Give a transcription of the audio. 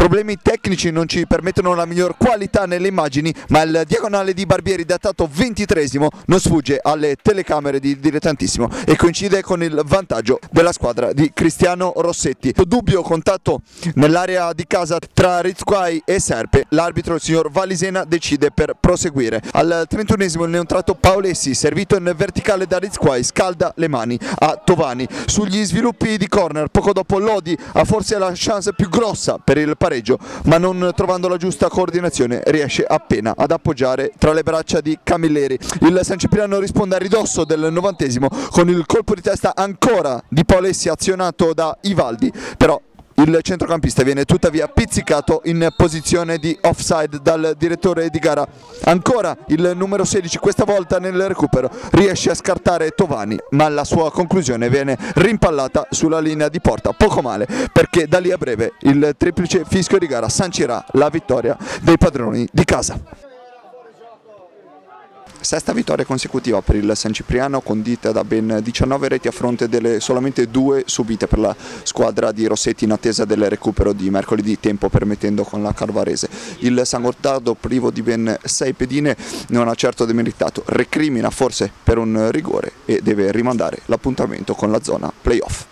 Problemi tecnici non ci permettono la miglior qualità nelle immagini, ma il diagonale di Barbieri datato 23esimo non sfugge alle telecamere di Dilettantissimo e coincide con il vantaggio della squadra di Cristiano Rossetti. Dubbio contatto nell'area di casa tra Rizquai e Serpe, l'arbitro il signor Valisena decide per proseguire. Al 31esimo il neontrato Paolessi, servito in verticale da Rizquai, scalda le mani a Tovani. Sugli sviluppi di corner, poco dopo Lodi ha forse la chance più grossa per il pareggio, ma non trovando la giusta coordinazione riesce appena ad appoggiare tra le braccia di Camilleri. Il San Cipriano risponde a ridosso del 90esimo con il colpo di testa ancora di Paolessi azionato da Ivaldi, però il centrocampista viene tuttavia pizzicato in posizione di offside dal direttore di gara. Ancora il numero 16, questa volta nel recupero, riesce a scartare Tovani, ma la sua conclusione viene rimpallata sulla linea di porta. Poco male, perché da lì a breve il triplice fischio di gara sancirà la vittoria dei padroni di casa. Sesta vittoria consecutiva per il San Cipriano, condita da ben 19 reti a fronte delle solamente 2 subite per la squadra di Rossetti in attesa del recupero di mercoledì, tempo permettendo con la Carvarese. Il San Gottardo, privo di ben 6 pedine, non ha certo demeritato, recrimina forse per un rigore e deve rimandare l'appuntamento con la zona playoff.